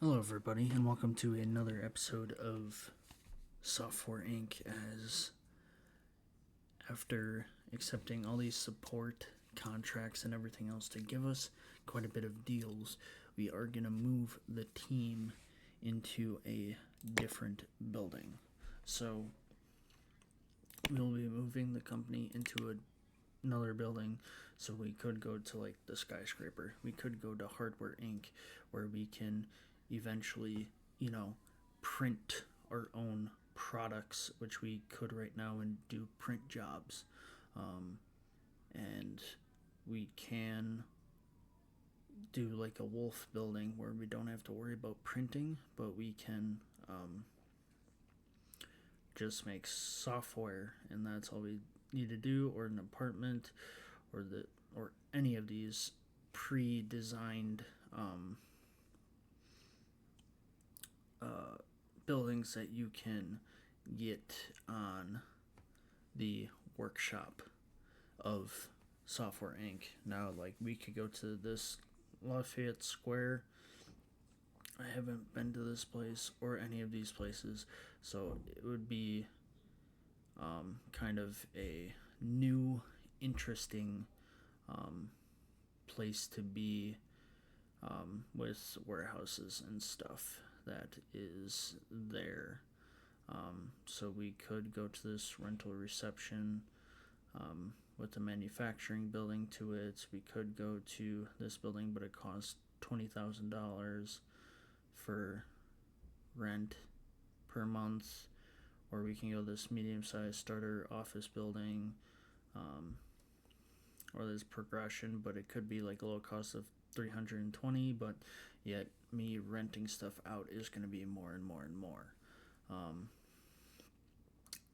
Hello, everybody, and welcome to another episode of Software Inc. As after accepting all these support contracts and everything else to give us quite a bit of deals, we are going to move the team into a different building. So, we'll be moving the company into another building, so we could go to like the skyscraper. We could go to Hardware Inc., where we can eventually, print our own products, which we could right now and do print jobs. And we can do like a wolf building where we don't have to worry about printing, but we can just make software, and that's all we need to do, or an apartment, or any of these pre-designed buildings that you can get on the workshop of Software Inc. Now, like, we could go to this Lafayette Square. I haven't been to this place or any of these places, so it would be kind of a new, interesting place to be with warehouses and stuff that is there. So we could go to this rental reception with a manufacturing building to it. We could go to this building, but it costs $20,000 for rent per month. Or we can go to this medium-sized starter office building, or this progression, but it could be like a low cost of $320, but yet me renting stuff out is going to be more and more and more.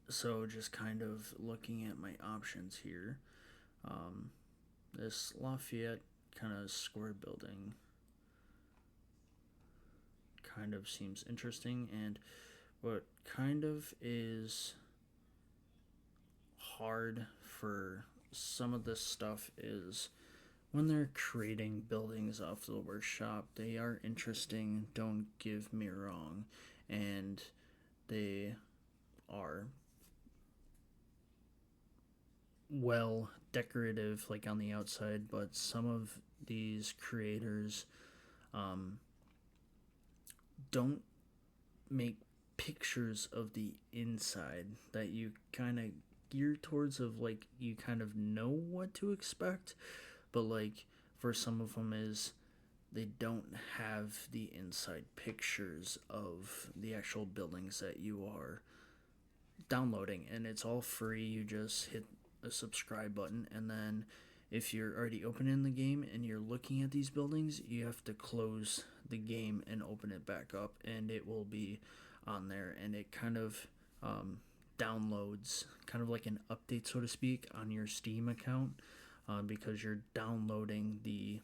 So just kind of looking at my options here. This Lafayette kind of square building kind of seems interesting, and what kind of is hard for some of this stuff is when they're creating buildings off the workshop, they are interesting, don't give me wrong, and they are well decorative, like on the outside, but some of these creators don't make pictures of the inside that you kind of gear towards, of like you kind of know what to expect, but like for some of them is they don't have the inside pictures of the actual buildings that you are downloading, and it's all free. You just hit a subscribe button, and then if you're already opening the game and you're looking at these buildings, you have to close the game and open it back up, and it will be on there, and it kind of downloads, kind of like an update, so to speak, on your Steam account, because you're downloading the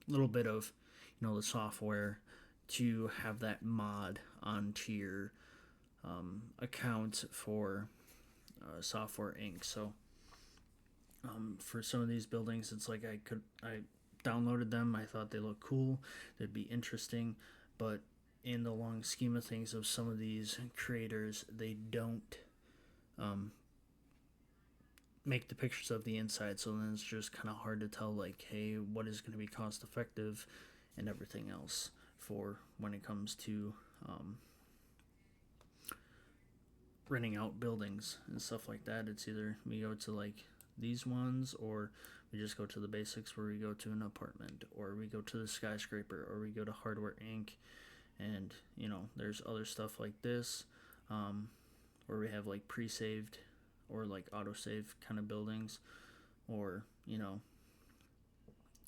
little bit of the software to have that mod onto your account for Software Inc. So for some of these buildings, it's like I downloaded them. I thought they looked cool. They'd be interesting, but in the long scheme of things, of some of these creators, they don't make the pictures of the inside. So then it's just kind of hard to tell, like, hey, what is going to be cost effective and everything else for when it comes to renting out buildings and stuff like that. It's either we go to like these ones, or we just go to the basics where we go to an apartment, or we go to the skyscraper, or we go to Hardware Inc. And there's other stuff like this where we have like pre-saved or like autosave kind of buildings, or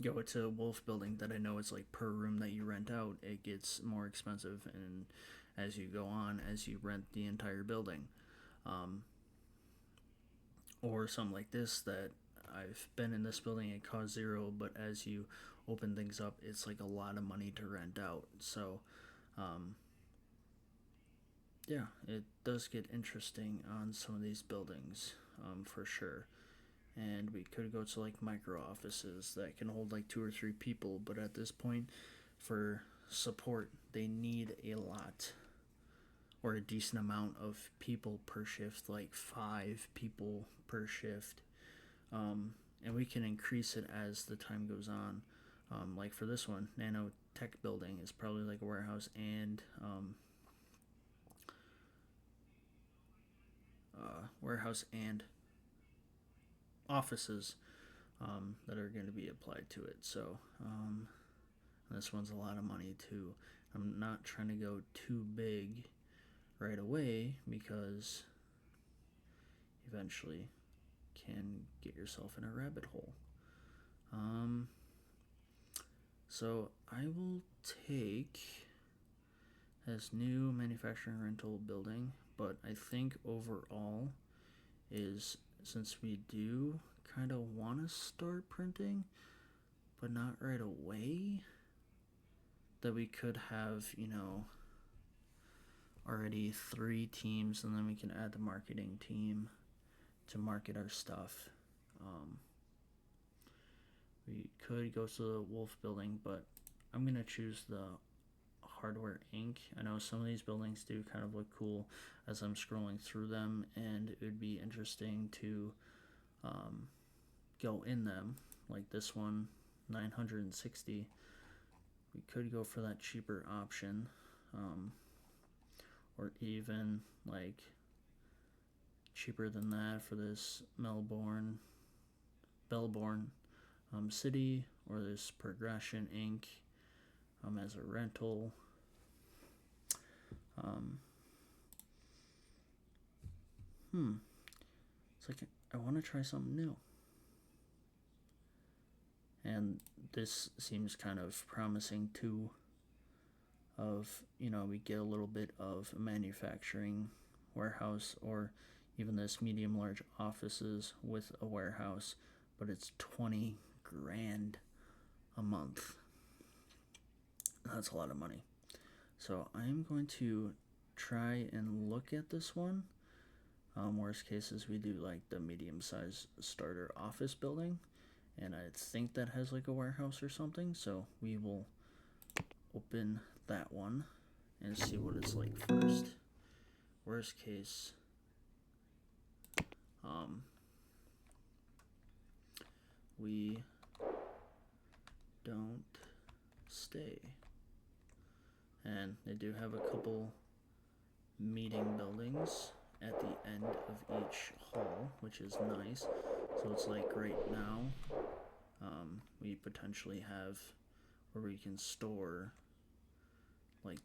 go to a wolf building that I know is like per room that you rent out, it gets more expensive, and as you go on, as you rent the entire building, or something like this that I've been in this building, it costs $0, but as you open things up, it's like a lot of money to rent out. So yeah, it does get interesting on some of these buildings, for sure. And we could go to like micro offices that can hold like 2 or 3 people, but at this point, for support, they need a lot or a decent amount of people per shift, like 5 people per shift. And we can increase it as the time goes on. Like for this one, nanotech building is probably like a warehouse and offices that are going to be applied to it. So this one's a lot of money too. I'm not trying to go too big right away because eventually can get yourself in a rabbit hole. So I will take as new manufacturing rental building, but I think overall is, since we do kind of want to start printing, but not right away, that we could have, already 3 teams, and then we can add the marketing team to market our stuff. We could go to the Wolf building, but I'm going to choose the Hardware Inc. I know some of these buildings do kind of look cool as I'm scrolling through them, and it would be interesting to go in them. Like this one, 960. We could go for that cheaper option, or even like cheaper than that for this Bellborn City, or this Progression Inc. As a rental. It's like I want to try something new. And this seems kind of promising too. We get a little bit of a manufacturing warehouse, or even this medium large offices with a warehouse, but it's 20 grand a month. That's a lot of money. So I'm going to try and look at this one. Worst cases, we do like the medium-sized starter office building, and I think that has like a warehouse or something, so we will open that one and see what it's like first. Worst case, we don't stay. And they do have a couple meeting buildings at the end of each hall, which is nice. So it's like right now, we potentially have where we can store like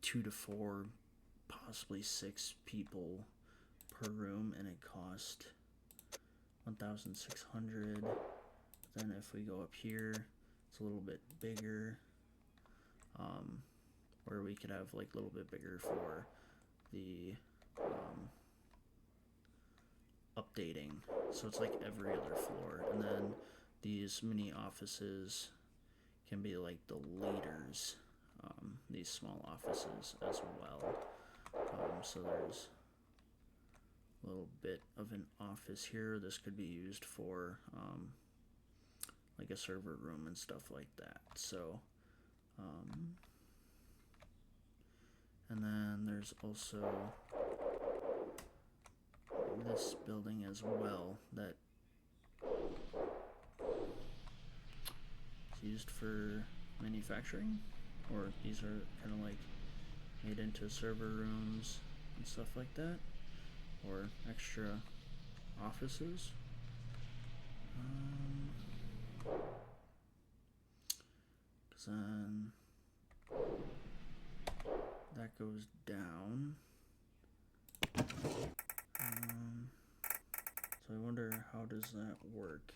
2 to 4, possibly 6 people per room, and it cost 1,600. Then if we go up here, it's a little bit bigger, where we could have like a little bit bigger for the updating. So it's like every other floor, and then these mini offices can be like the leaders, these small offices as well. So there's a little bit of an office here. This could be used for like a server room and stuff like that. So and then there's also this building as well that is used for manufacturing, or these are kind of like made into server rooms and stuff like that, or extra offices. Cause then that goes down. So I wonder, how does that work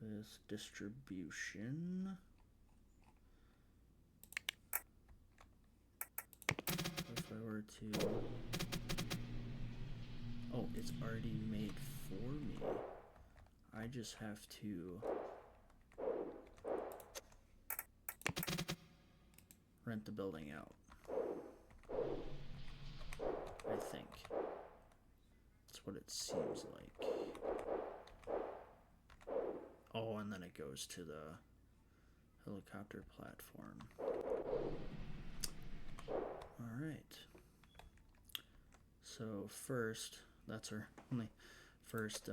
with distribution? If I were to, oh, it's already made for me. I just have to rent the building out, I think. That's what it seems like. Oh, and then it goes to the helicopter platform. Alright. So first, that's our only first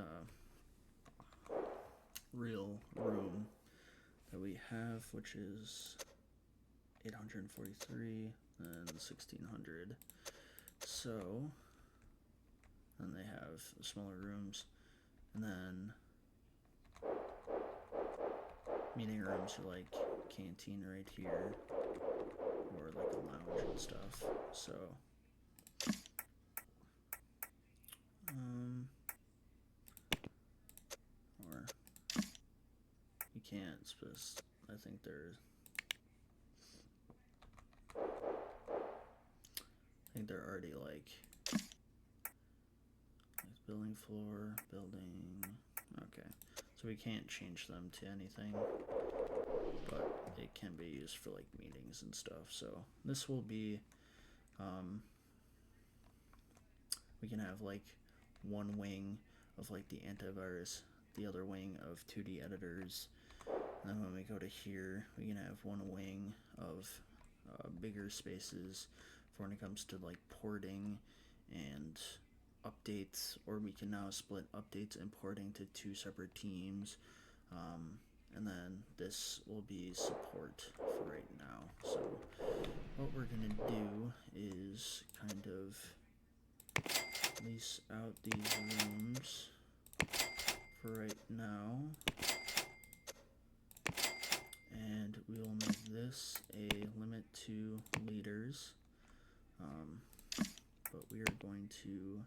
real room that we have, which is 843 and 1600. So, and they have smaller rooms, and then meeting rooms are like canteen right here, or like a lounge and stuff. So, or you can't. I think they're already like building floor, building. Okay, so we can't change them to anything, but it can be used for like meetings and stuff. So this will be, we can have like one wing of like the antivirus, the other wing of 2D editors, and then when we go to here, we can have one wing of bigger spaces for when it comes to like porting and updates, or we can now split updates and porting to two separate teams, and then this will be support for right now. So what we're gonna do is kind of lease out these rooms for right now, and we will make this a limit to leaders, but we are going to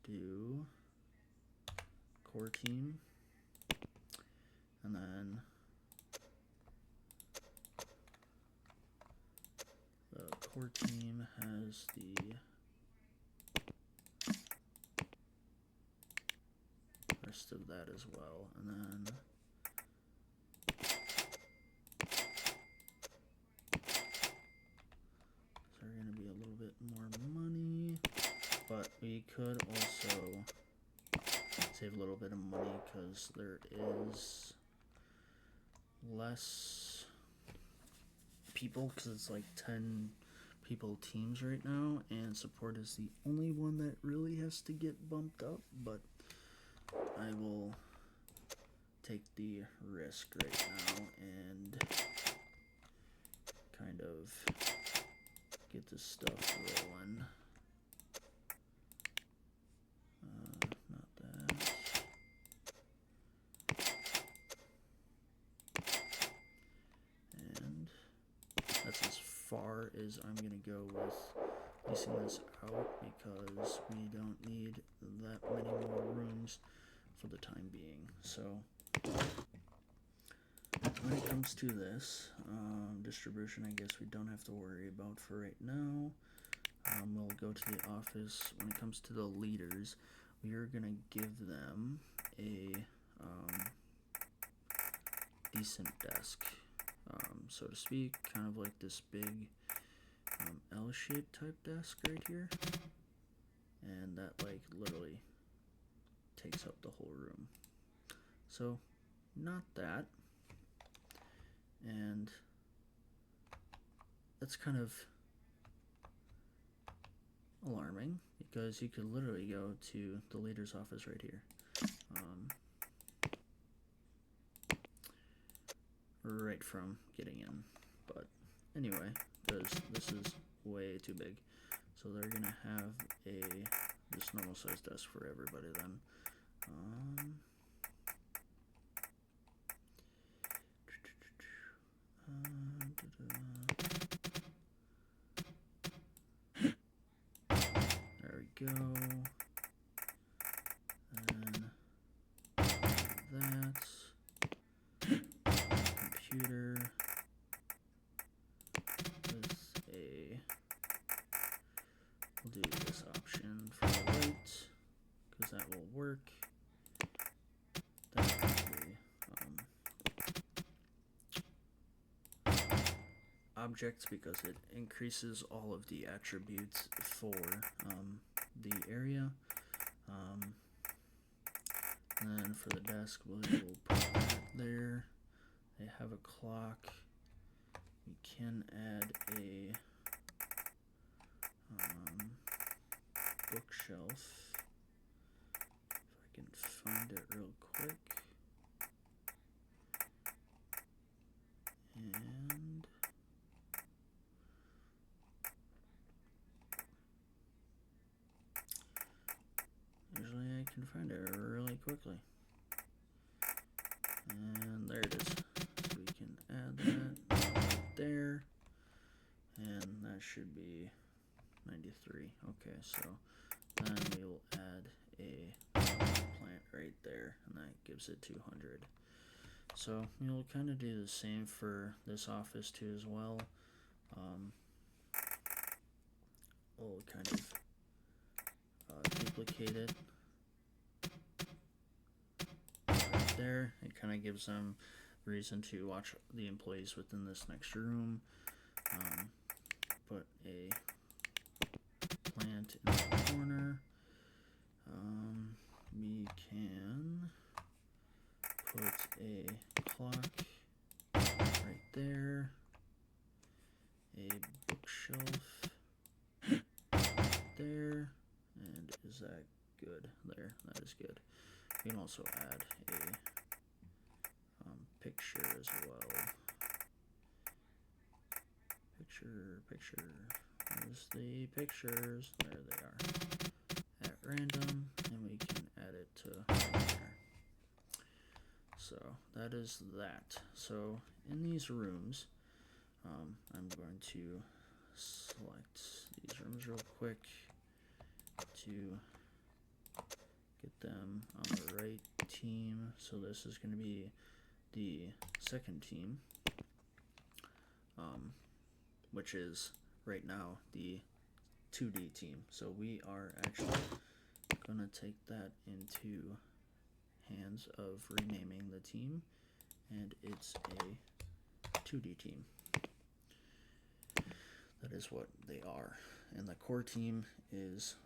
do core team, and then the core team has the rest of that as well, and then there's going to be a little bit more money, but we could also save a little bit of money because there is less people, because it's like 10 people teams right now, and support is the only one that really has to get bumped up, but I will take the risk right now and kind of get this stuff rolling. Not that. And that's as far as I'm gonna go with leasing this out, because we don't need that many more rooms for the time being. So when it comes to this distribution, I guess we don't have to worry about for right now. We'll go to the office. When it comes to the leaders, we are gonna give them a decent desk, so to speak, kind of like this big L-shaped type desk right here, and that like literally takes up the whole room. So not that, and that's kind of alarming, because you could literally go to the leader's office right here, right from getting in. But anyway, because this is way too big, so they're gonna have a just normal size desk for everybody then. There we go. And that computer with a, we'll do this option for the light, because that will work. That actually objects, because it increases all of the attributes for the area. And then for the desk, we'll put that there, they have a clock. We can add a bookshelf. If I can find it real quick. And usually I can find it really quickly. And there it is. So we can add that right there. And that should be 93. Okay, so then we will add a plant right there, and that gives it 200. So you'll kind of do the same for this office too as well. We'll kind of duplicate it right there. It kind of gives them reason to watch the employees within this next room. Put a plant in the corner. We can put a clock right there, a bookshelf there, and is that good? There, that is good. We can also add a picture as well. Picture. Where's the pictures? There they are. At random, and we can add it to right there. So that is that. So in these rooms, I'm going to select these rooms real quick to get them on the right team. So this is going to be the second team, which is right now the 2D team. So we are actually going to take that into hands of renaming the team, and it's a 2D team. That is what they are. And the core team is,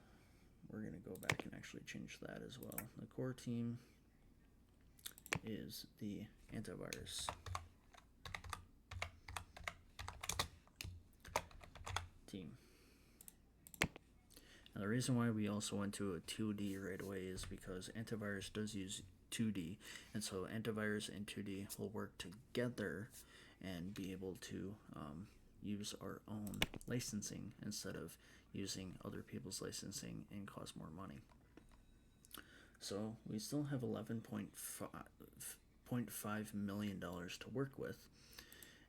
we're going to go back and actually change that as well. The core team is the antivirus team. Now the reason why we also went to a 2D right away is because antivirus does use 2D, and so antivirus and 2D will work together and be able to use our own licensing instead of using other people's licensing and cost more money. So we still have $11.5 million to work with,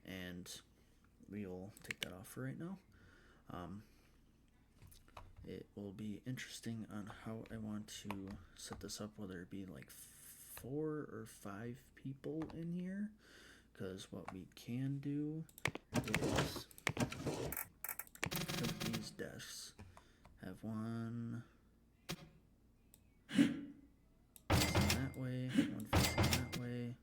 and we'll take that off for right now. It will be interesting on how I want to set this up, whether it be like 4 or 5 people in here, because what we can do is have these desks have one facing that way, one facing that way.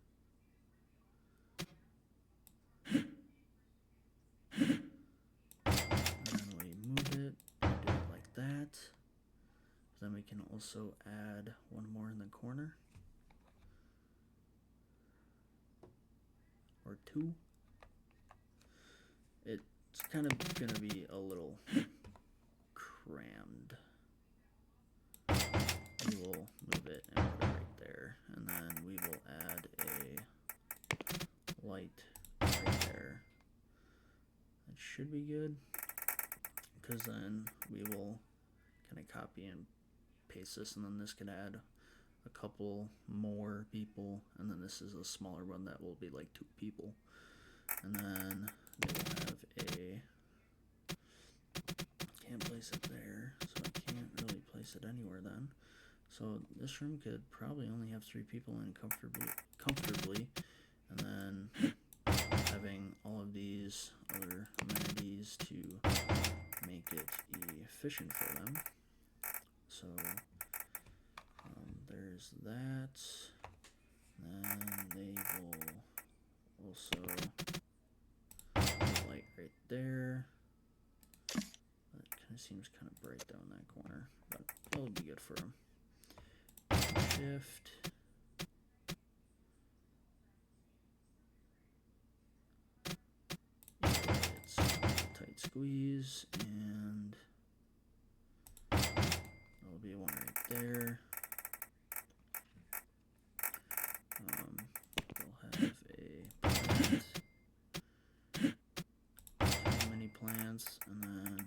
Then we can also add one more in the corner, or 2. It's kind of going to be a little crammed. We will move it and put it right there, and then we will add a light right there. That should be good, because then we will kind of copy and paste this, and then this can add a couple more people, and then this is a smaller one that will be like 2 people, and then they will have can't place it there, so I can't really place it anywhere then. So this room could probably only have 3 people in comfortably, and then having all of these other amenities to make it efficient for them. So there's that. Then they will also put light right there. That kind of seems kind of bright down that corner, but it'll be good for them. Shift. squeeze, and there'll be one right there. We'll have a plant, two mini plants, and then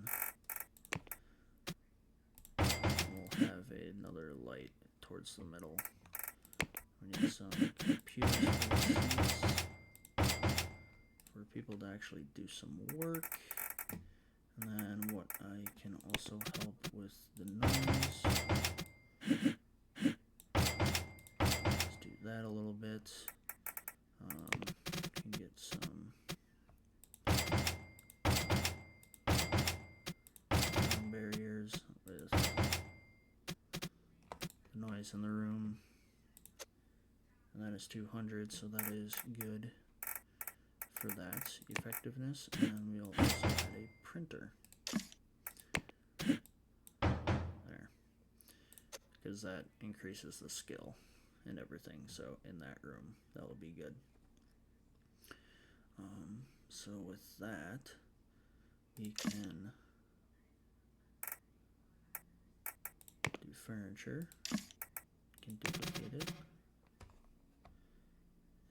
we'll have another light towards the middle. We need some computers for the seats for people to actually do some work. And then what I can also help with the noise. Let's do that a little bit. Can get some sound barriers with the noise in the room. And that is 200, so that is good for that effectiveness. And we'll also add a printer there, because that increases the skill and everything. So in that room, that will be good. So with that, we can do furniture, can duplicate it,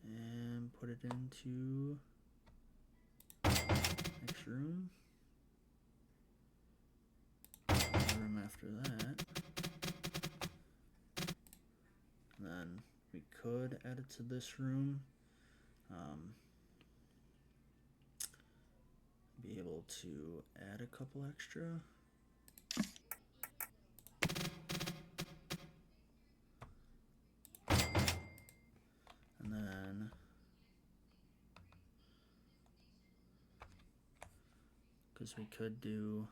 and put it into next room. The room after that. And then we could add it to this room. Be able to add a couple extra. And then because we could do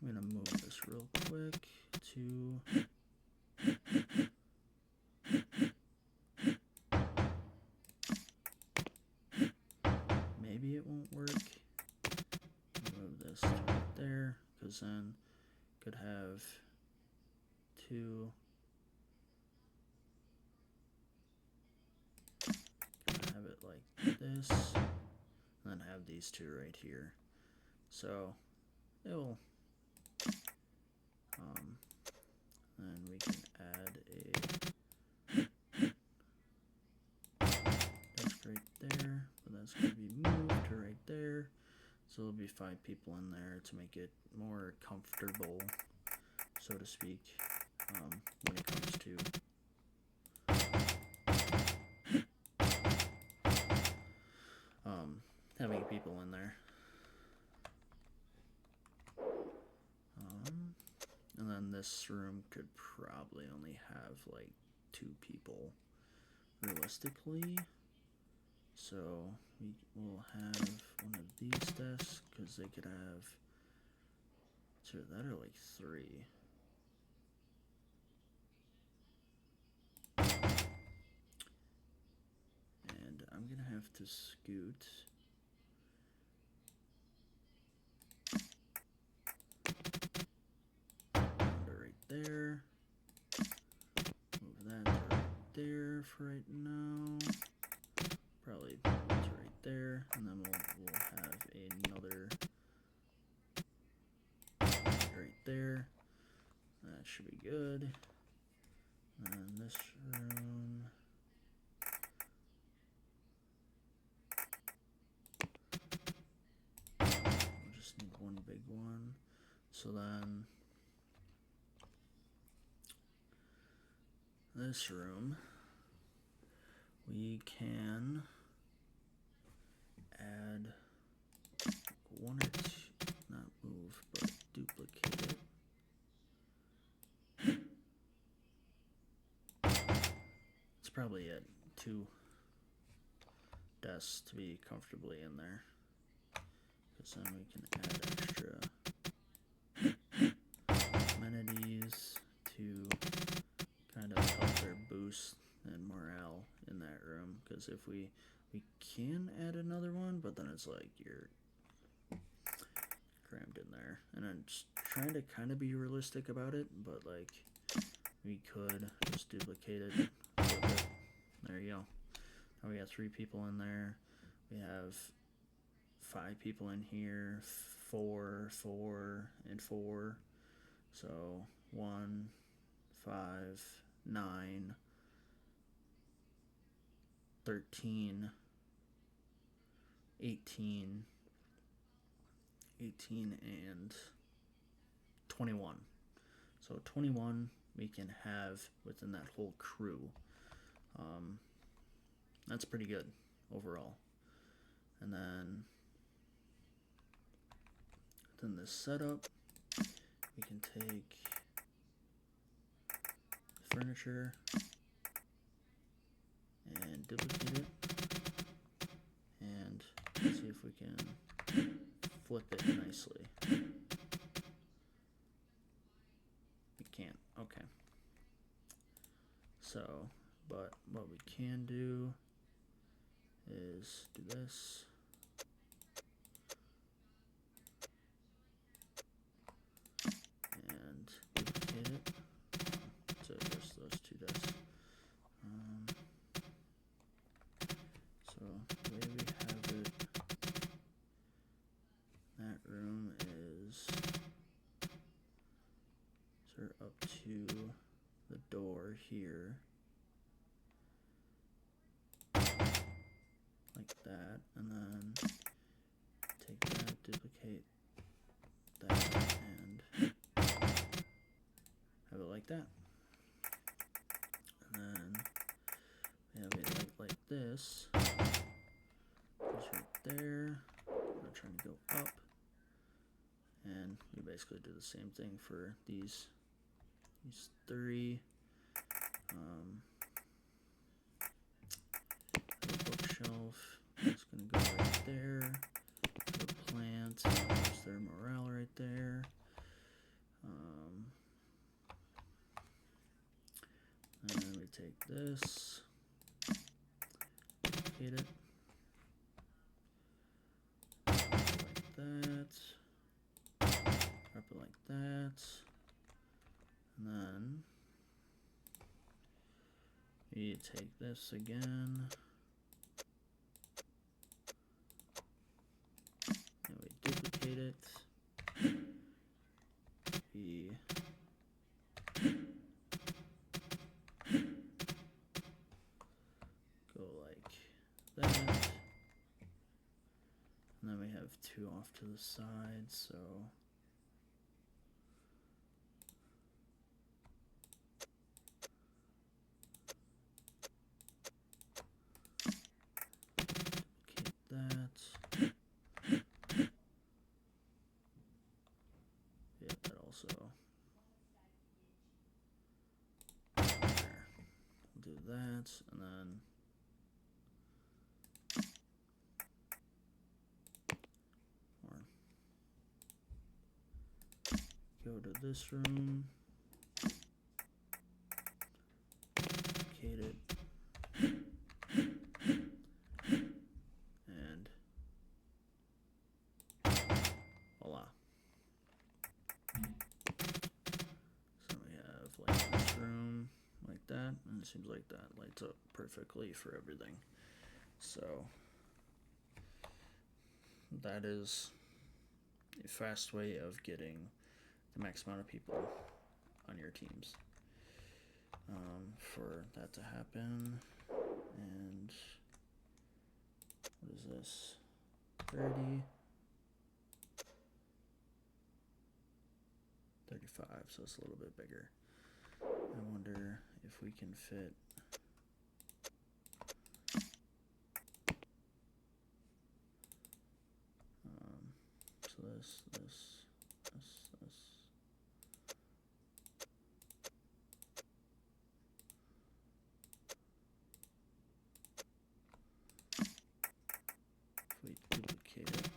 I'm gonna move this real quick to maybe it won't work. Move this right there, because then could have two. Could have it like this, and then have these two right here. So it'll and we can add a desk right there, but that's going to be moved to right there. So there'll be 5 people in there to make it more comfortable, so to speak, when it comes to having people in there. And then this room could probably only have like 2 people realistically. So we will have one of these desks, because they could have 2 that are like 3. And I'm gonna have to scoot down to right there. Move that to right there for right now. Probably to right there, and then we'll have another right there. That should be good. And this room, we'll just need one big one. So then this room, we can add 1 or 2, not move, but duplicate it. It's probably at 2 desks to be comfortably in there, because then we can add extra amenities to kind of help their boost and morale in that room. Because if we can add another one, but then it's like you're crammed in there, and I'm just trying to kind of be realistic about it, but like we could just duplicate it, flip it. There you go. Now we got 3 people in there. We have 5 people in here. 4, 4, and 4. So 1, 5, 9, 13, 18, and 21. So 21 we can have within that whole crew. That's pretty good overall. And then within this setup, we can take furniture and duplicate it, and see if we can flip it nicely. We can't. Okay. So, but what we can do is do this. And duplicate it. So just those 2 desks. So the way we have it, that room is sort of up to the door here, like that, and then take that, duplicate that, and have it like that. And then we have it like this. Goes right there. I'm trying to go up. And we basically do the same thing for these 3. The bookshelf is going to go right there. The plant, there's their morale right there. And then we take this, duplicate it, like that, wrap it like that, and then we take this again, and we duplicate it, we go like that, and then we have 2 off to the side, so duplicate that. Yeah, that also. There. We'll do that, and then go to this room, duplicate it, and voila. So we have like this room, like that, and it seems like that lights up perfectly for everything. So that is a fast way of getting the max amount of people on your teams. For that to happen, and what is this? 30, 35, so it's a little bit bigger. I wonder if we can fit so this. If we duplicate it,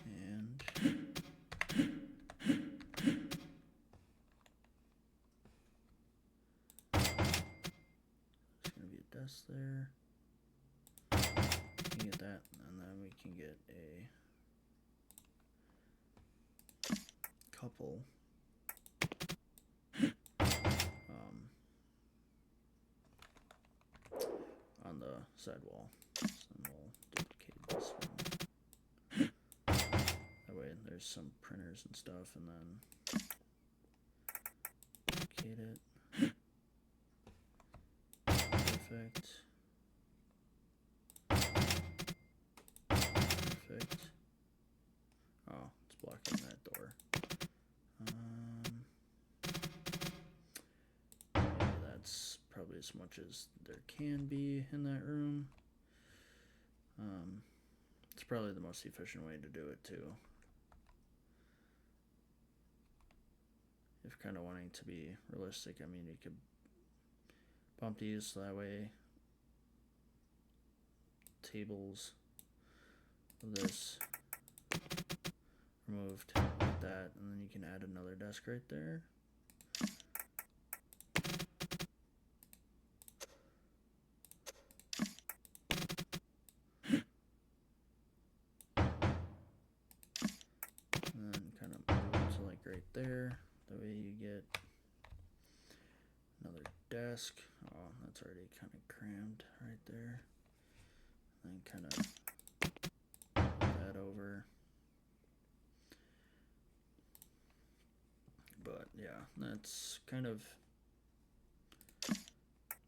and can get a couple on the sidewall. So we'll duplicate this one. That way there's some printers and stuff, and then duplicate it. Perfect. Perfect. Oh, it's blocking that door. That's probably as much as there can be in that room. It's probably the most efficient way to do it too. If kind of wanting to be realistic, I mean, you could bump these so that way tables of this removed like that, and then you can add another desk right there. And then kind of move to like right there. That way you get another desk. Oh, that's already kind of crammed right there. And then kind of that over. But yeah, that's kind of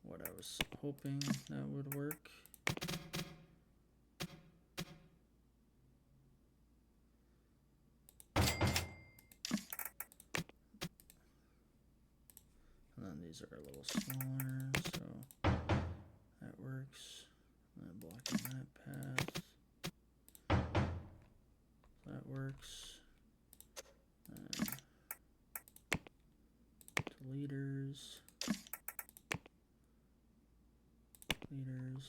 what I was hoping that would work. And then these are a little smaller, so that works. And then blocking that path. That works. And leaders. And then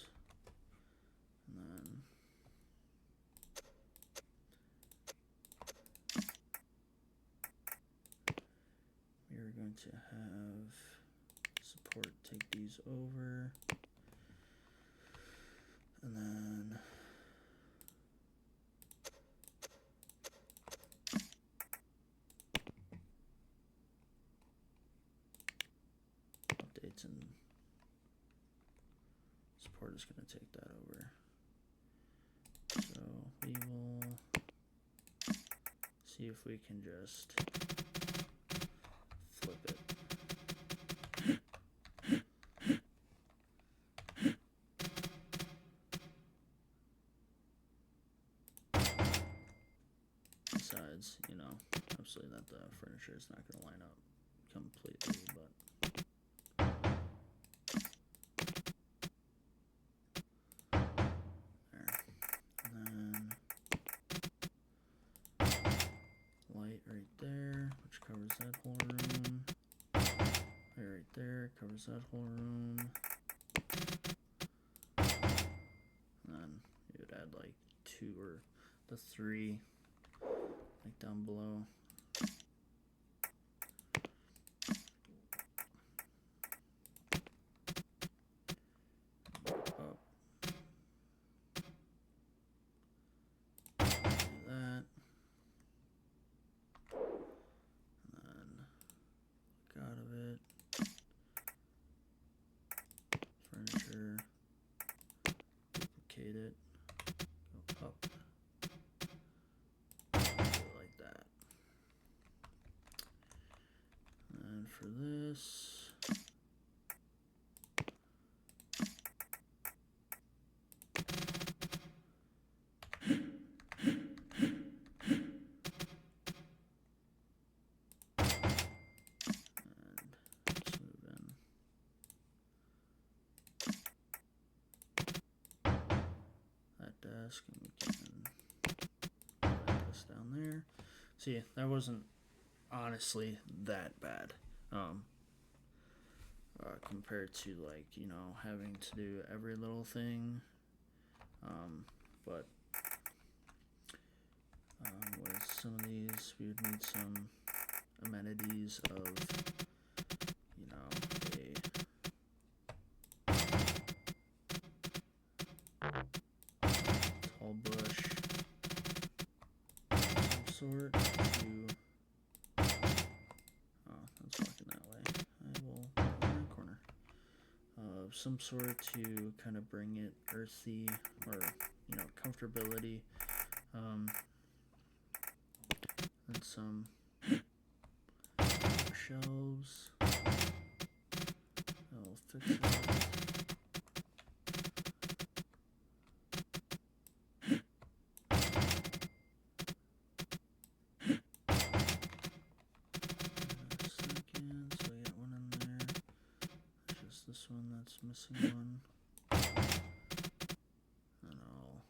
we are going to have support take these over, and then updates and support is going to take that over. So we will see if we can just flip it. Besides, you know, obviously that the furniture is not going to line up completely, but there. And then light right there, which covers that whole room. Light right there covers that whole room. And then you would add like 2 or the 3 like down below. Up. Do that. And then look out of it. Furniture. Duplicate it. Go up. Do it like that. And for this, just move in that desk, and we can put that desk down there. See, that wasn't honestly that bad. Compared to like, you know, having to do every little thing. But with some of these, we would need some amenities of, you know, a tall bush, sort to... Oh, that's walking that way. I will in the corner. Some sort to kind of bring it earthy, or, you know, comfortability. And some shelves. I'll fix it. So I got one in there. Just this one that's missing one. And I'll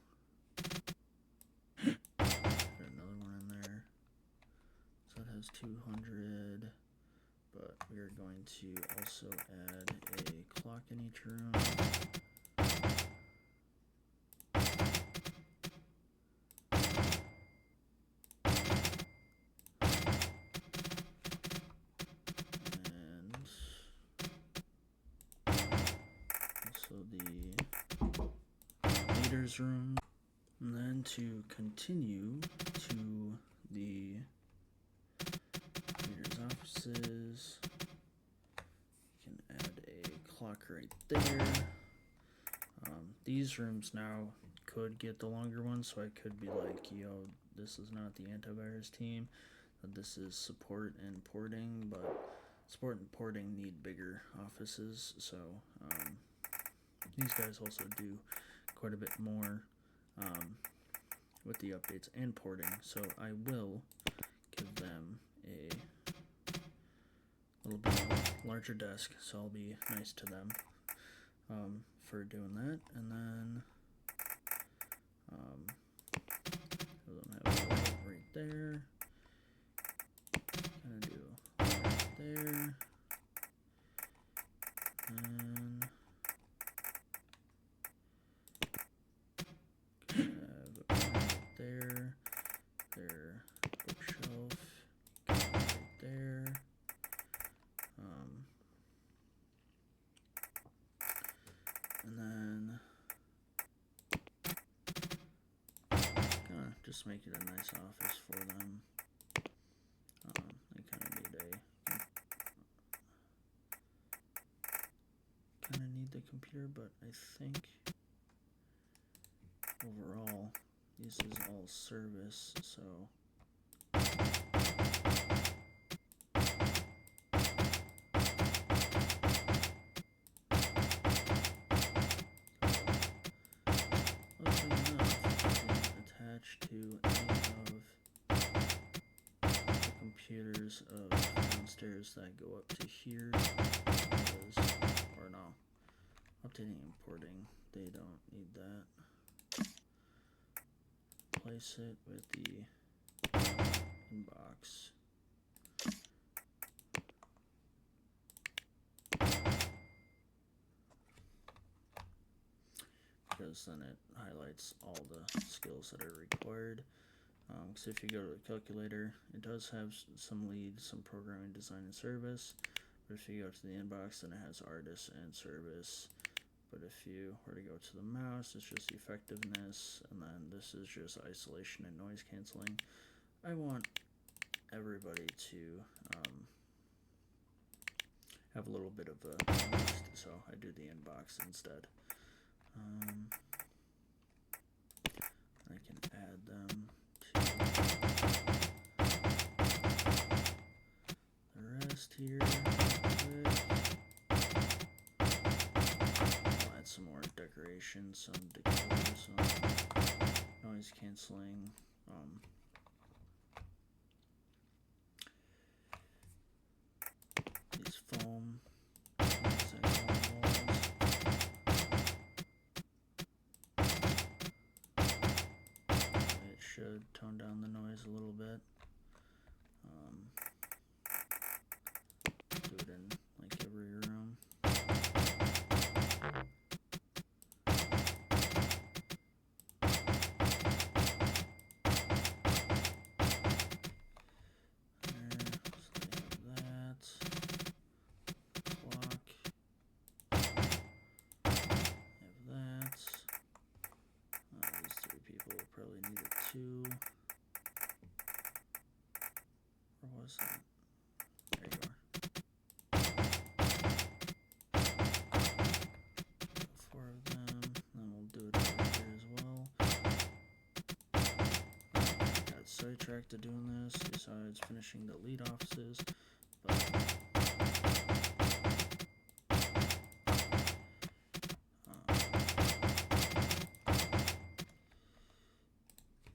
put another one in there. So it has 200. But we are going to also add a clock in each room. Room, and then to continue to the leader's offices, you can add a clock right there. These rooms now could get the longer ones, so I could be like, yo, this is not the antivirus team, this is support and porting, but support and porting need bigger offices, so these guys also do quite a bit more with the updates and porting, so I will give them a little bit of a larger desk, so I'll be nice to them for doing that. And then we'll have a right there, kind of do right there, and there, their bookshelf right there, and then just make it a nice office for them. They kind of need the computer, but I think overall this is all service, so luckily enough, I didn't attach to any of the computers of downstairs that go up to here, because, or no, updating and importing, they don't need that. Place it with the inbox. Because then it highlights all the skills that are required. So if you go to the calculator, it does have some leads, some programming, design, and service. But if you go to the inbox, then it has artist and service. But if you were to go to the mouse, it's just effectiveness, and then this is just isolation and noise canceling. I want everybody to have a little bit of a boost, so I do the inbox instead. I can add them to the rest here. Some more decoration, some decor, some noise canceling, these foam things that go on walls. It should tone down the noise a little bit. Do it in like every room. Probably need it too. sidetracked to doing this besides finishing the lead offices, but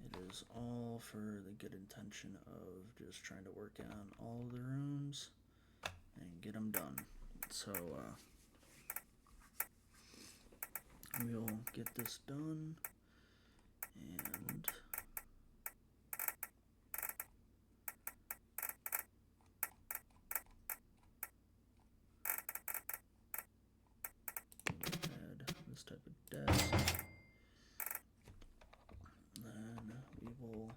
it is all for the good intention of just trying to work on all the rooms and get them done. So we'll get this done, and add this type of desk. Then we will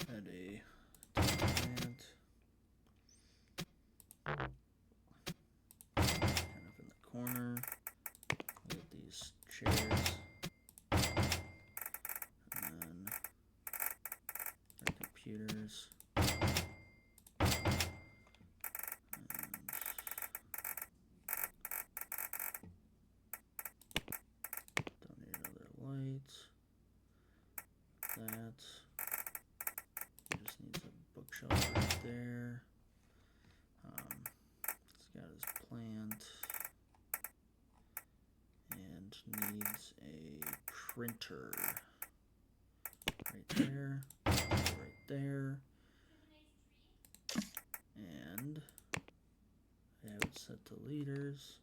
add a plant kind of in the corner. Get these chairs, and then our computers. Donate other lights. That just needs a bookshelf right there. It's got his plant and needs a printer right there, right there, and I have it set to leaders,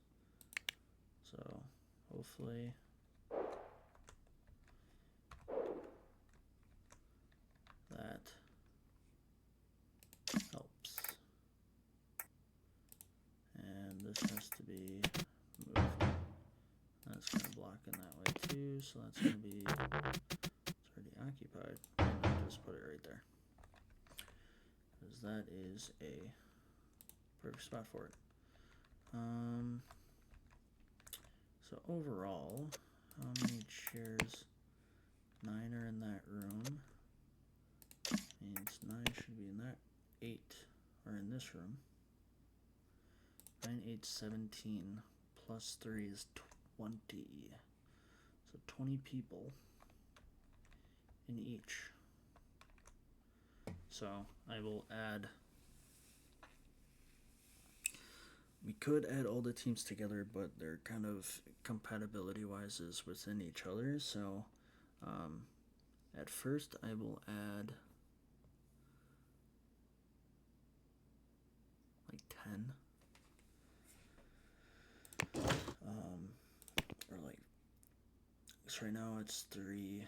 so hopefully that helps. And this has to be moved. That's kind of blocking that way too, so that's going to be, it's already occupied. And I'll just put it right there, because that is a perfect spot for it. So overall, how many chairs? 9 are in that room. Means 9 should be in that. 8 are in this room. 9, 8, 17 plus 3 is 20. So 20 people in each. So I will add. We could add all the teams together, but they're kind of compatibility wise is within each other. So at first I will add like 10. Or like, so right now it's 3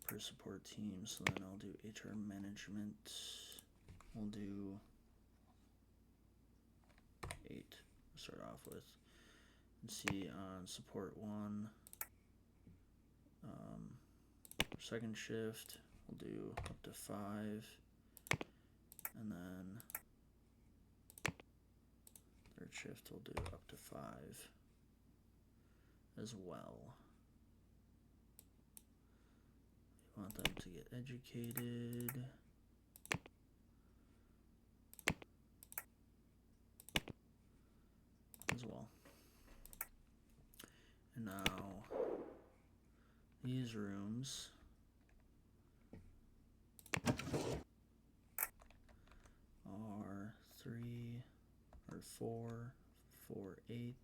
per support team. So then I'll do HR management. We'll do 8 to start off with. And see on support 1, second shift we'll do up to 5, and then third shift we'll do up to 5 as well. We want them to get educated. As well. And now these rooms are 3 or 4, 4, 8,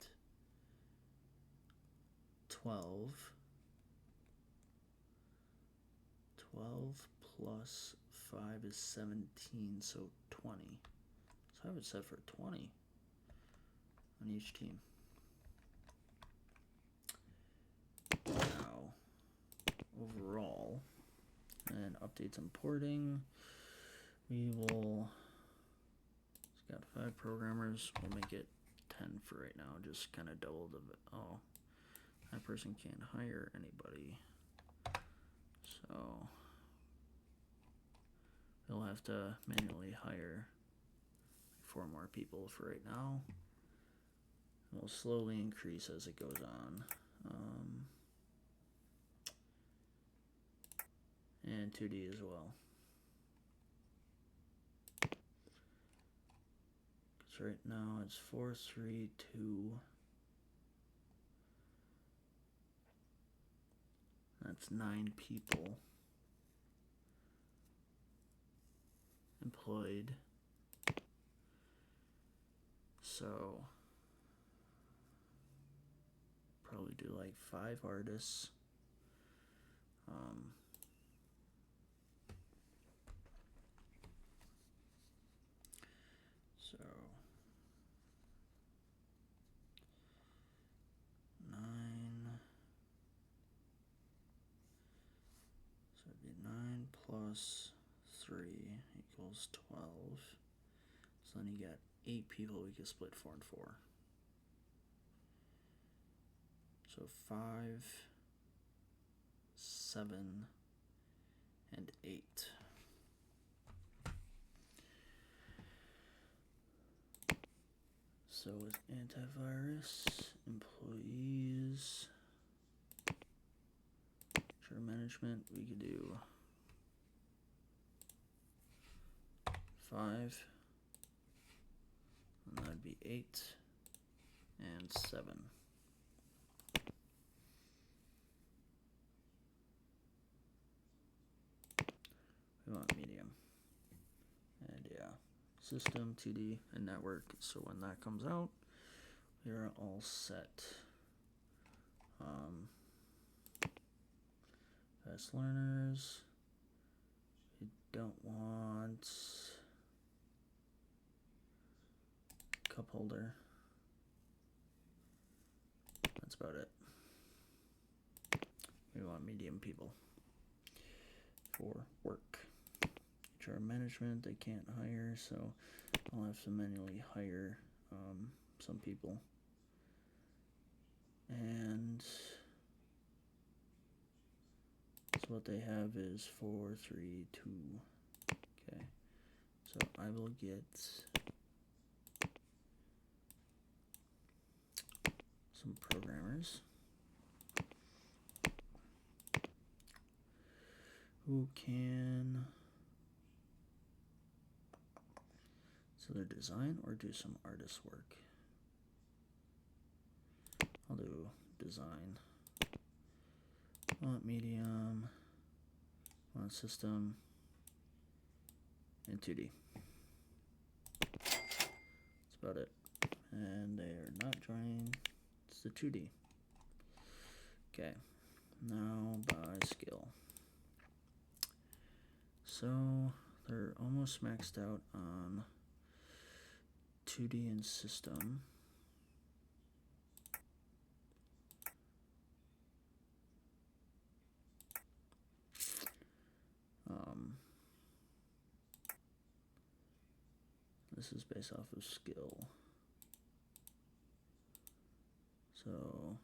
12. 12 plus 5 is 17, so 20. So I have it set for 20 on each team. Now, overall, and updates importing, we will, it's got 5 programmers, we'll make it 10 for right now, just kind of double the, oh, that person can't hire anybody, so we'll have to manually hire 4 more people for right now. It will slowly increase as it goes on. And 2D as well. So right now it's 4, 3, 2, That's 9 people employed. So probably do like 5 artists. So 9. So it'd be 9 plus 3 equals 12. So then you got 8 people we can split 4 and 4. So 5, 7, and 8. So with antivirus, employees, sure management, we could do 5, and that'd be 8, and 7. We want medium. And yeah, system, 2D, and network. So when that comes out, we're all set. Fast learners. We don't want cup holder. That's about it. We want medium people for work. HR management, they can't hire, so I'll have to manually hire some people. And so what they have is 4, 3, 2. Okay, so I will get some programmers who can either design or do some artist work. I'll do design. Want medium, want system, and 2D. That's about it. And they are not joining. It's the 2D. Okay, now by skill. So they're almost maxed out on 2D and system. This is based off of skill. So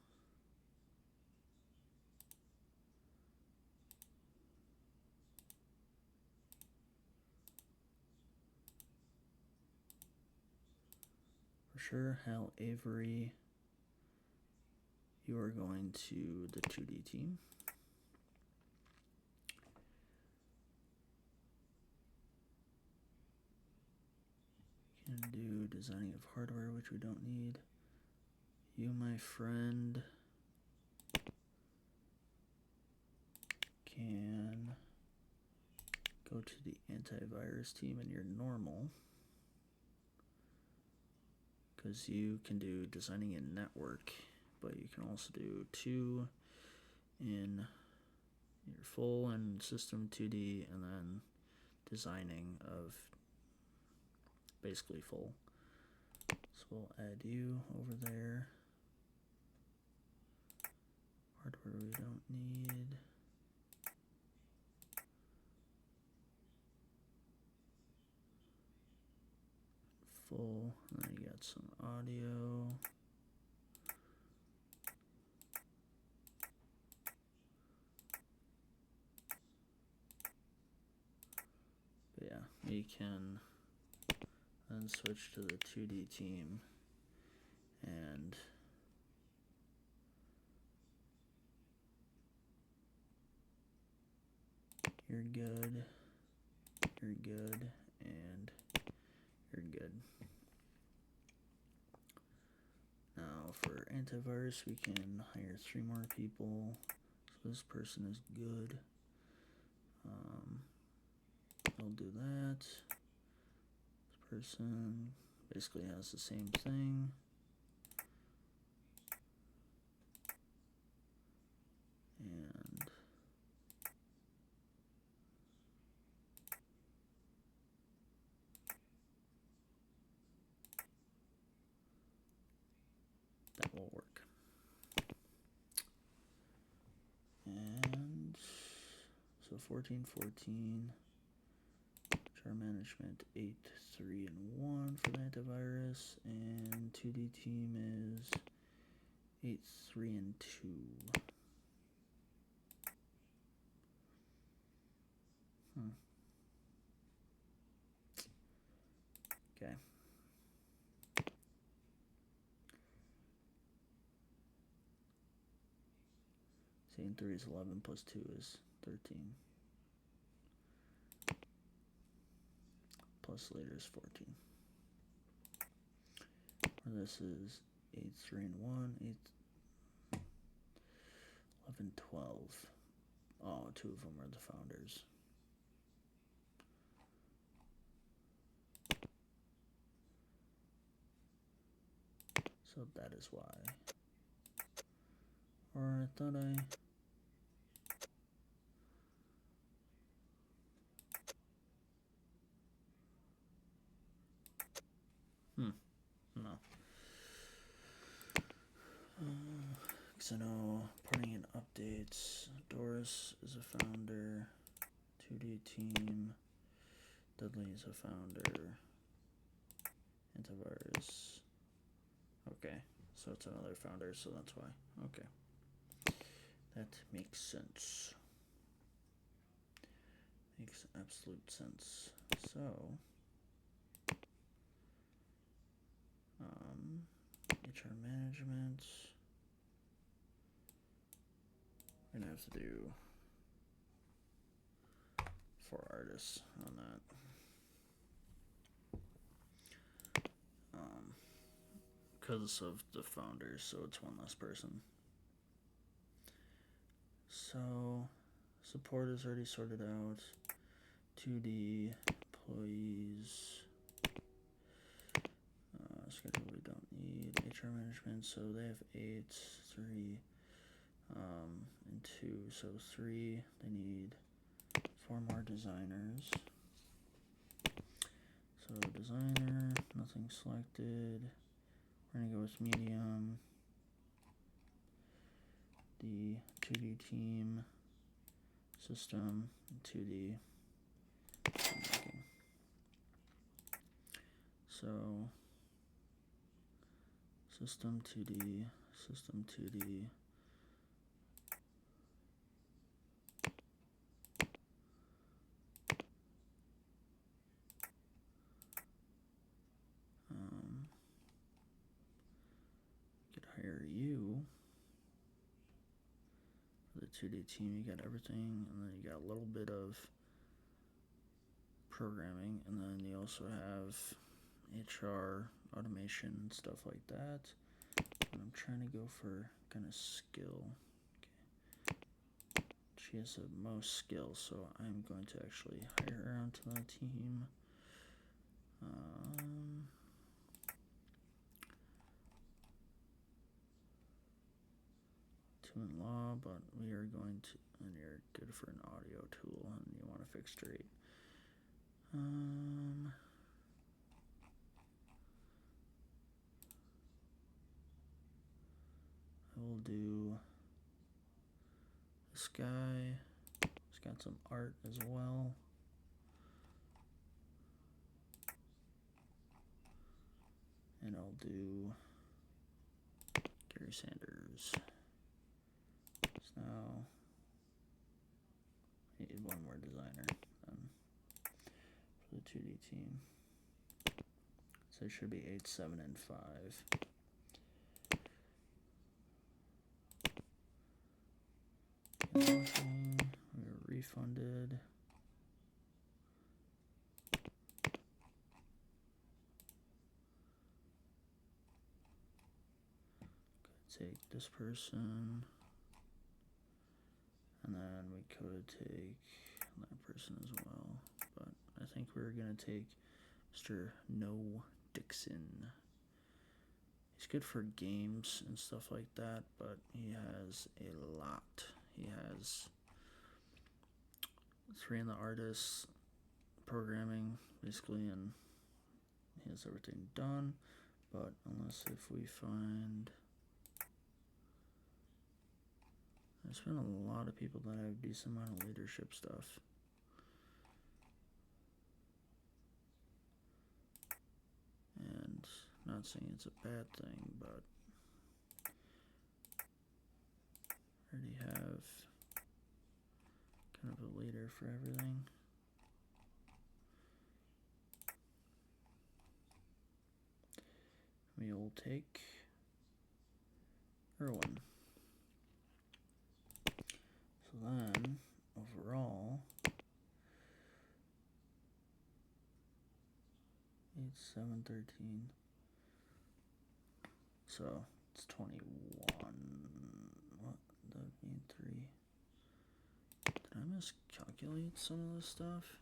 for sure, Hal Avery, you are going to the 2D team. You can do designing of hardware, which we don't need. You, my friend, can go to the antivirus team and you're normal. Because you can do designing in network, but you can also do 2 in your full and system 2D, and then designing of basically full. So we'll add you over there. Hardware we don't need. Full, and then you got some audio. But yeah, we can then switch to the 2D team and you're good, you're good, and you're good. Now for antivirus, we can hire 3 more people. So this person is good. I'll do that. This person basically has the same thing. And that will work. And so 1414. HR management 8, 3, and 1 for the antivirus, and 2D team is 8, 3, and 2. Okay. Saying 3 is 11 plus 2 is 13. Plus later is 14. Or this is 8, 3, and 1, 8, 11, 12. Oh, 2 of them are the founders. So that is why. Or I thought I... No. Because I know putting in updates, Doris is a founder, 2D team, Dudley is a founder, antivirus. Okay, so it's another founder, so that's why. Okay. That makes sense. Makes absolute sense. So, HR management. We're gonna have to do 4 artists on that. Because of the founders, so it's one less person. So, support is already sorted out. 2D, employees, schedule we don't need. HR management, so they have 8, 3, and 2. So 3, they need 4 more designers. So designer, nothing selected. We're gonna go with medium. The 2D team, system, and 2D. So system 2D, system 2D. Could hire you for the 2D team. You got everything, and then you got a little bit of programming, and then you also have HR, automation, stuff like that. And I'm trying to go for kind of skill. Okay. She has the most skill, so I'm going to actually hire her onto the team. Two in law, but we are going to, and you're good for an audio tool, and you want to fix straight. I will do this guy. He's got some art as well. And I'll do Gary Sanders. So now I need one more designer for the 2D team. So it should be 8, 7, and 5. We were refunded. Take this person. And then we could take that person as well. But I think we're going to take Mr. No Dixon. He's good for games and stuff like that, but he has a lot. He has 3 in the artist programming, basically, and he has everything done. But unless if we find... There's been a lot of people that have a decent amount of leadership stuff. And not saying it's a bad thing, but I already have kind of a leader for everything. We will take Irwin. So then, overall, 8, 7, 13. So it's 21. What? That would mean 3. Did I miscalculate some of this stuff?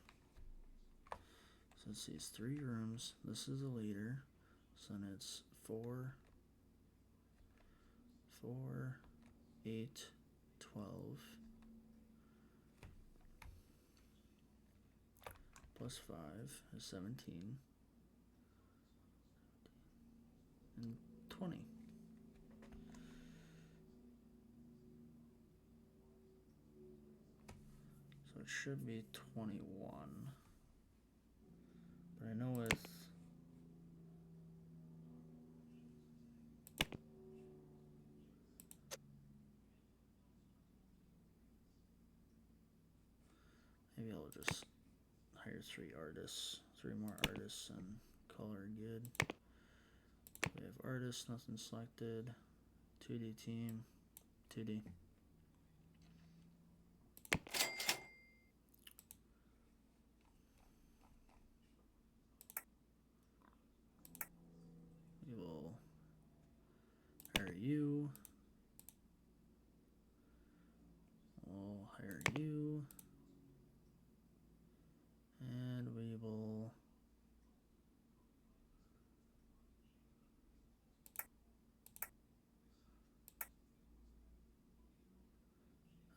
So let's see, it's 3 rooms. This is a leader. So then it's 4, 8, 12. Plus 5 is 17. And 20. So it should be 21. But I know with maybe I'll just hire 3 more artists, and call her good. We have artists, nothing selected. 2D team, 2D. We will hire you. We'll hire you. And we will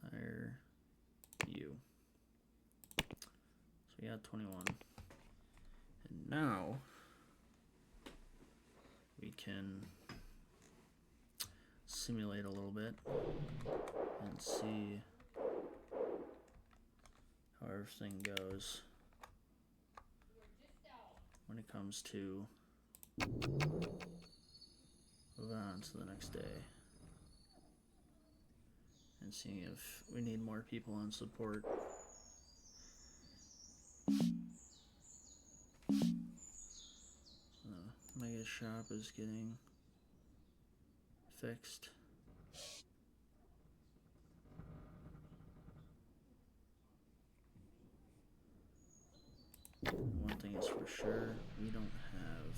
hire you. So we got 21. And now we can simulate a little bit and see how everything goes when it comes to moving on to the next day and seeing if we need more people on support. The mega shop is getting fixed. One thing is for sure, we don't have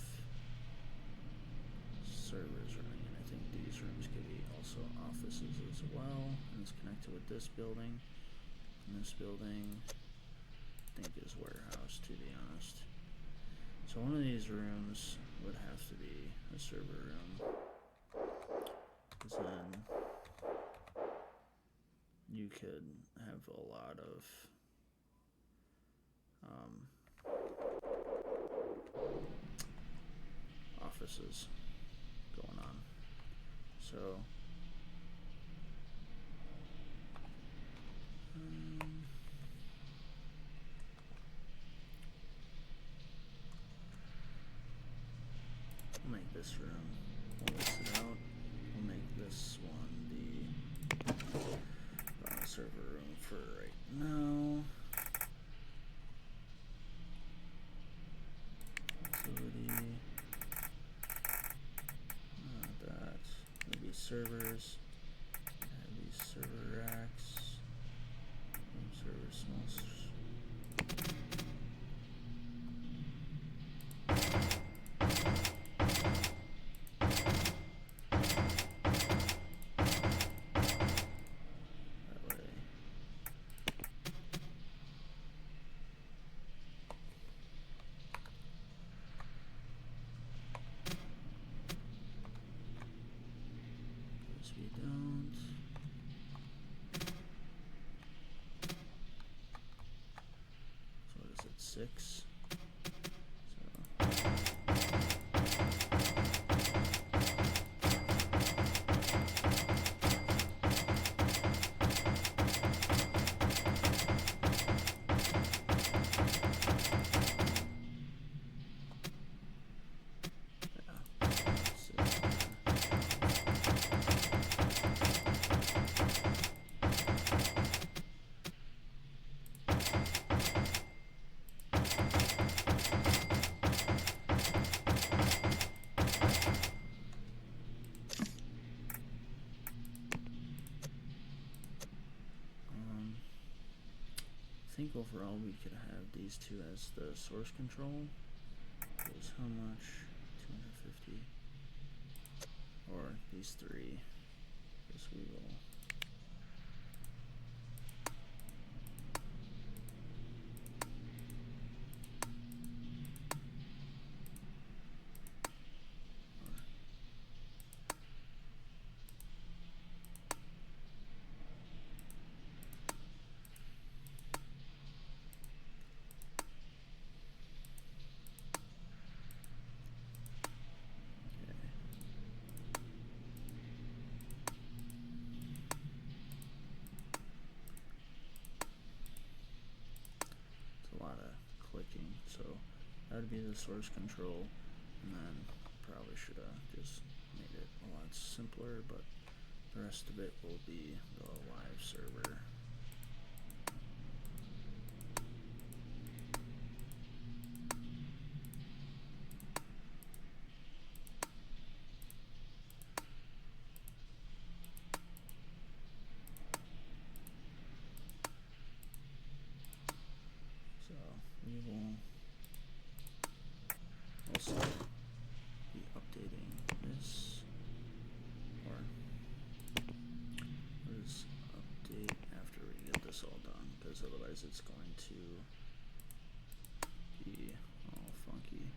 servers running, and I think these rooms could be also offices as well, and it's connected with this building, and this building I think is warehouse, to be honest. So one of these rooms would have to be a server room, because then you could have a lot of offices going on. So we'll make this room, we'll list it out, we'll make this one the server room for right now. Facility, that, maybe servers, maybe server racks, server small. That way we don't. So what is it, 6? I think overall we could have these two as the source control. Is how much? 250. Or these three. Guess we will. So that would be the source control, and then probably should have just made it a lot simpler, but the rest of it will be the live server. So we will also be updating this, or we'll just update after we get this all done, because otherwise it's going to be all funky.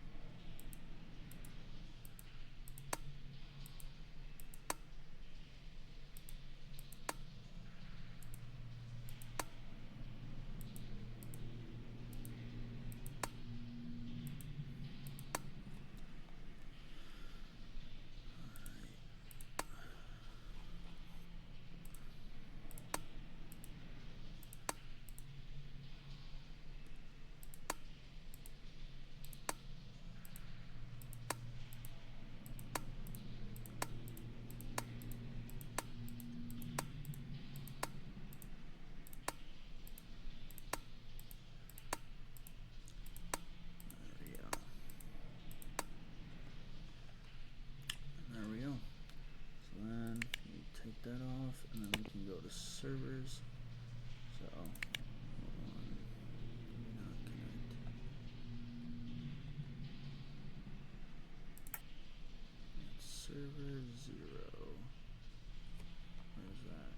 That off, and then we can go to servers. So hold on, not connect. It's server 0. Where's that?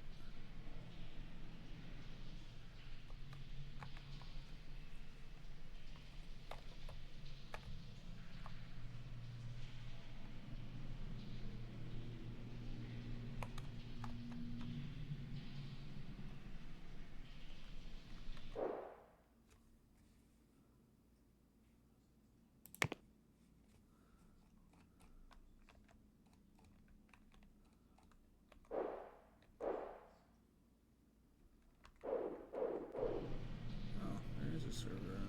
Server.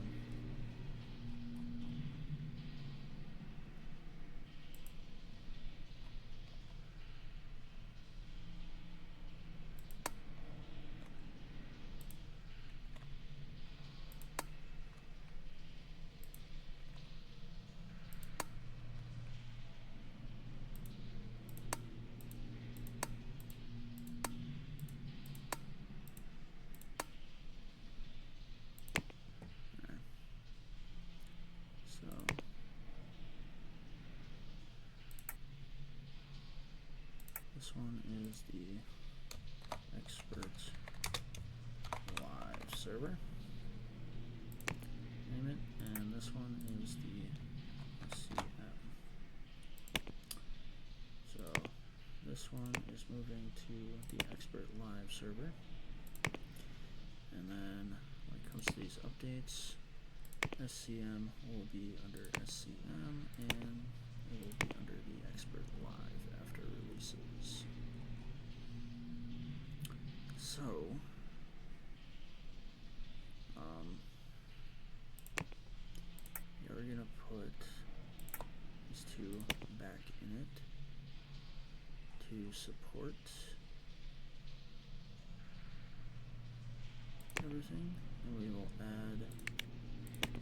This one is the expert live server. Name it, and this one is the CM. So this one is moving to the Expert Live server. And then when it comes to these updates, SCM will be under SCM, and it will be under the Expert Live after releases. So, we're going to put these two back in it to support everything, and we will add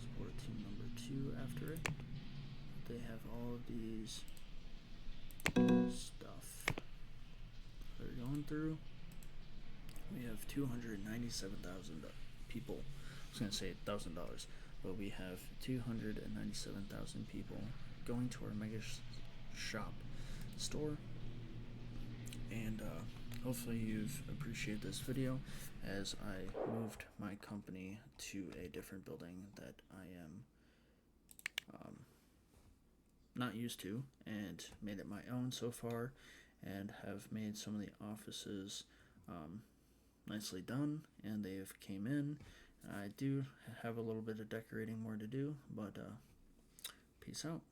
support team number 2 after it. They have all of these stuff they're going through. We have 297,000 people. I was going to say $1,000, but we have 297,000 people going to our Mega Shop store. And hopefully you've appreciated this video, as I moved my company to a different building that I am not used to, and made it my own so far, and have made some of the offices nicely done, and they have came in. I do have a little bit of decorating more to do, but peace out.